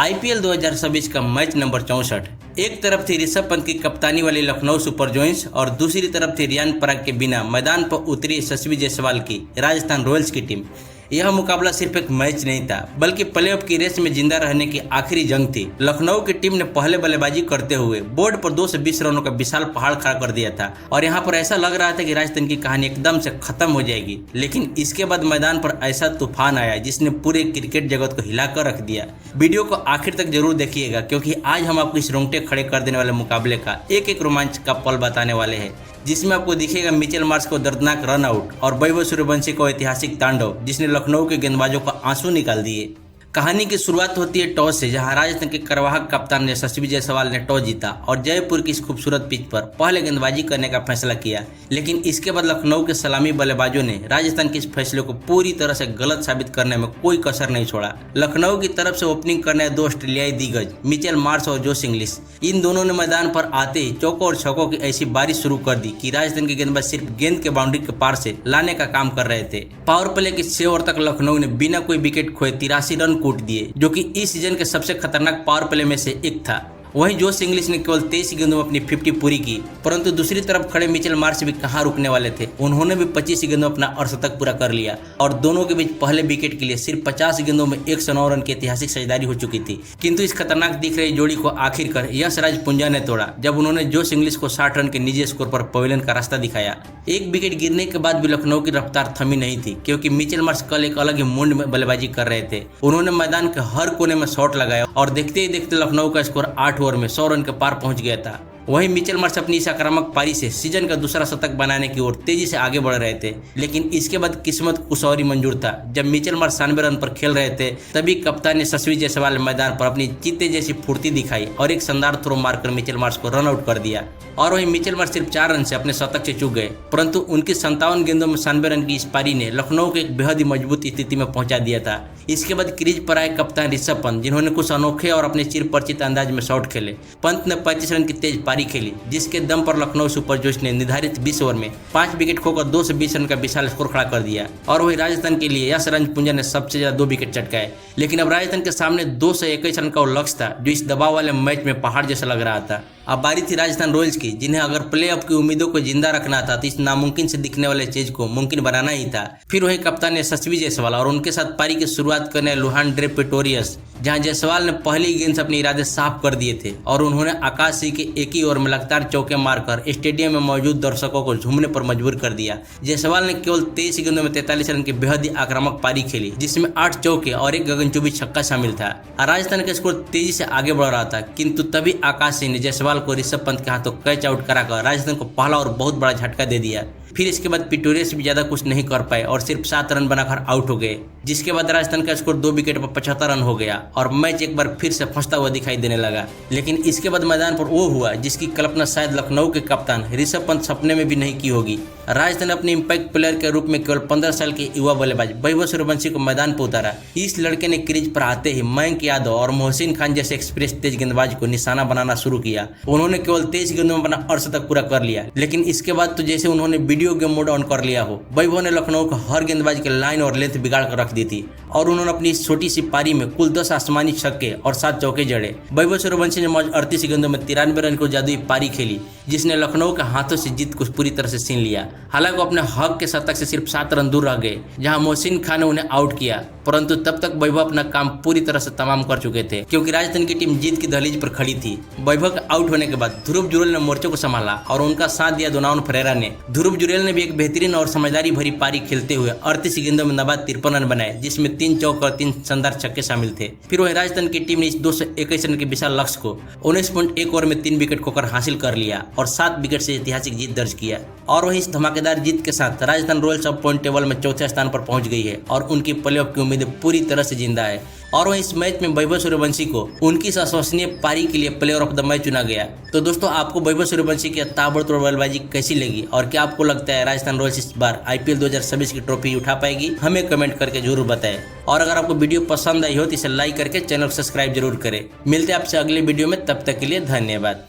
IPL 2026 का match number 64। एक तरफ थी ऋषभ पंत की कप्तानी वाली लखनऊ सुपर जॉयंट्स और दूसरी तरफ थी रियान पराग के बिना मैदान पर उतरी यशस्वी जायसवाल की राजस्थान रॉयल्स की टीम। यह मुकाबला सिर्फ एक मैच नहीं था बल्कि प्लेऑफ की रेस में जिंदा रहने की आखिरी जंग थी। लखनऊ की टीम ने पहले बल्लेबाजी करते हुए बोर्ड पर 220 रनों का विशाल पहाड़ खड़ा कर दिया था और यहां पर ऐसा लग रहा था कि राजस्थान की कहानी एकदम से खत्म हो जाएगी। लेकिन इसके बाद मैदान पर ऐसा तूफान आया जिसने पूरे क्रिकेट जगत को हिलाकर रख दिया। वीडियो को आखिर तक जरूर देखिएगा क्योंकि आज हम आपको इस रोंगटे खड़े कर देने वाले मुकाबले का एक एक रोमांच का पल बताने वाले हैं, जिसमें आपको दिखेगा मिचेल मार्श को दर्दनाक रन आउट और वैभव सूर्यवंशी को ऐतिहासिक तांडव जिसने लखनऊ के गेंदबाजों का आंसू निकाल दिए। कहानी की शुरुआत होती है टॉस से, जहां राजस्थान के कार्यवाहक कप्तान यशस्वी जायसवाल ने टॉस जीता और जयपुर की इस खूबसूरत पिच पर पहले गेंदबाजी करने का फैसला किया। लेकिन इसके बाद लखनऊ के सलामी बल्लेबाजों ने राजस्थान के इस फैसले को पूरी तरह से गलत साबित करने में कोई कसर नहीं छोड़ा। लखनऊ की तरफ से ओपनिंग करने दो ऑस्ट्रेलियाई दिग्गज मिचेल मार्श और जोश इंग्लिश, इन दोनों ने मैदान पर आते ही चौकों और छक्कों की ऐसी बारिश शुरू कर दी कि राजस्थान के गेंदबाज सिर्फ गेंद के बाउंड्री के पार से लाने का काम कर रहे थे। पावर प्ले के 6 ओवर तक लखनऊ ने बिना कोई विकेट खोए 83 रन कूट दिए, जो कि इस सीजन के सबसे खतरनाक पावर प्ले में से एक था। वहीं जोश इंग्लिश ने केवल 23 गेंदों में अपनी 50 पूरी की, परंतु दूसरी तरफ खड़े मिचेल मार्श भी कहां रुकने वाले थे। उन्होंने भी 25 गेंदों में अपना अर्धशतक पूरा कर लिया और दोनों के बीच पहले विकेट के लिए सिर्फ 50 गेंदों में 109 रन की ऐतिहासिक साझेदारी हो चुकी थी। किंतु इस खतरनाक दिख रही जोड़ी को आखिरकार यशराज पुंजा ने तोड़ा जब उन्होंने जोश इंग्लिश को 60 रन के निजी स्कोर पर पवेलियन का रास्ता दिखाया। एक विकेट गिरने के बाद भी लखनऊ की रफ्तार थमी नहीं थी क्योंकि मिचेल मार्श कल एक अलग ही मूड में बल्लेबाजी कर रहे थे। उन्होंने मैदान के हर कोने में शॉट लगाया और देखते ही देखते लखनऊ का स्कोर 8 ओवर में 100 रन के पार पहुंच गया था। वहीं मिचेल मार्श अपनी इस आक्रामक पारी से सीजन का दूसरा शतक बनाने की ओर तेजी से आगे बढ़ रहे थे। लेकिन इसके बाद किस्मत कुछ और ही मंजूर था। जब मिचेल मार्श 96 रन पर खेल रहे थे तभी कप्तान ने यशस्वी जायसवाल मैदान पर अपनी चीते जैसी फुर्ती दिखाई और एक शानदार थ्रो मारकर मिचेल मार्श को रन आउट कर दिया। और वहीं मिचेल मार्श सिर्फ 4 रन से अपने शतक से चूक गए, परंतु उनकी 57 गेंदों में 96 रन की इस पारी ने लखनऊ को एक बेहद ही मजबूत स्थिति में पहुंचा दिया था। इसके बाद क्रीज पर आए कप्तान ऋषभ पंत, जिन्होंने कुछ अनोखे और अपने चिर परिचित अंदाज में शॉट खेले। पंत ने 35 रन की तेज पारी खेली जिसके दम पर लखनऊ सुपर जॉयंट्स ने निर्धारित 20 ओवर में 5 विकेट खोकर 220 रन का विशाल स्कोर खड़ा कर दिया। और वही राजस्थान के लिए यशराज पुंजा ने सबसे ज्यादा 2 विकेट चटकाए। लेकिन अब राजस्थान के सामने 221 रन का लक्ष्य था जो इस दबाव वाले मैच में पहाड़ जैसा लग रहा था। अब बारी थी राजस्थान रॉयल्स की, जिन्हें अगर प्लेऑफ की उम्मीदों को जिंदा रखना था तो इस नामुमकिन से दिखने वाले चीज को मुमकिन बनाना ही था। फिर वही कप्तान यशस्वी जायसवाल और उनके साथ पारी की शुरुआत करने लुहान ड्रे पिटोरियस, जहां जायसवाल ने पहली गेंद से अपने इरादे साफ कर दिए थे और उन्होंने आकाश सिंह के एक ही ओवर में लगातार चौके मारकर स्टेडियम में मौजूद दर्शकों को झूमने पर मजबूर कर दिया। जायसवाल ने केवल 23 गेंदों में 43 रन की बेहद ही आक्रामक पारी खेली जिसमें 8 चौके और एक गगनचुंबी छक्का शामिल था। राजस्थान का स्कोर तेजी से आगे बढ़ रहा था, किंतु तभी आकाश सिंह ने जायसवाल को ऋषभ पंत के हाथों कैच आउट कराकर राजस्थान को पहला और बहुत बड़ा झटका दे दिया। फिर इसके बाद पिटोरियस भी ज्यादा कुछ नहीं कर पाए और सिर्फ 7 रन बनाकर आउट हो गए, जिसके बाद राजस्थान का स्कोर 2 विकेट पर 75 रन हो गया और मैच एक बार फिर से फंसता हुआ दिखाई देने लगा। लेकिन इसके बाद मैदान पर वो हुआ जिसकी कल्पना शायद लखनऊ के कप्तान ऋषभ पंत सपने में भी नहीं की होगी। राजस्थान ने अपने इंपैक्ट प्लेयर के रूप में केवल 15 साल के युवा बल्लेबाज वैभव सूर्यवंशी को मैदान पर उतारा। इस लड़के ने क्रीज पर आते ही मयंक यादव और मोहसिन खान जैसे एक्सप्रेस तेज गेंदबाज को निशाना बनाना शुरू किया। उन्होंने केवल 23 गेंदों में अपना अर्धशतक पूरा कर लिया। लेकिन इसके बाद तो जैसे उन्होंने वीडियो गेम मोड ऑन कर लिया हो। वैभव ने लखनऊ को हर गेंदबाज के लाइन और लेंथ बिगाड़ कर रख दी थी और उन्होंने अपनी इस छोटी सी पारी में कुल 10 आसमानी छक्के और 7 चौके जड़े। वैभव सूर्यवंशी ने मौज 38 गेंदों में 93 रन को जादुई पारी खेली जिसने लखनऊ के हाथों से जीत को पूरी तरह से छीन लिया। हालांकि वो अपने हक के शतक से सिर्फ 7 रन दूर रह गए, जहां मोहसिन खान ने उन्हें आउट किया, परंतु तब तक वैभव अपना काम पूरी तरह से तमाम कर चुके थे क्योंकि राजस्थान की टीम जीत की दहलीज पर खड़ी थी। वैभव के आउट होने के बाद ध्रुव जुरेल ने मोर्चे को संभाला और उनका साथ दिया डोनाल्ड फरेरा ने। ध्रुव जुरेल ने भी एक बेहतरीन और समझदारी भरी पारी खेलते हुए 38 गेंदों में नबाद 53 रन बनाए जिसमें 3 चौक और 3 शानदार छक्के शामिल थे। फिर वही राजस्थान की टीम ने इस 221 रन के विशाल लक्ष्य को 19.1 ओवर में 3 विकेट खोकर हासिल कर लिया और 7 विकेट से ऐतिहासिक जीत दर्ज किया। और वही इस धमाकेदार जीत के साथ राजस्थान रॉयल्स अब पॉइंट टेबल में 4थे स्थान पर पहुंच गई है और उनकी प्लेऑफ की उम्मीदें पूरी तरह से जिंदा है। और वहीं इस मैच में वैभव सूर्यवंशी को उनकी इस अविश्वसनीय पारी के लिए प्लेयर ऑफ द मैच चुना गया। तो दोस्तों, आपको वैभव सूर्यवंशी की ताबड़तोड़ बल्लेबाजी कैसी लगी और क्या आपको लगता है राजस्थान रॉयल्स इस बार आईपीएल 2026 की ट्रॉफी उठा पाएगी? हमें कमेंट करके जरूर बताएं। और अगर आपको वीडियो पसंद आई हो तो इसे लाइक करके चैनल को सब्सक्राइब जरूर करें। मिलते हैं आपसे अगले वीडियो में, तब तक के लिए धन्यवाद।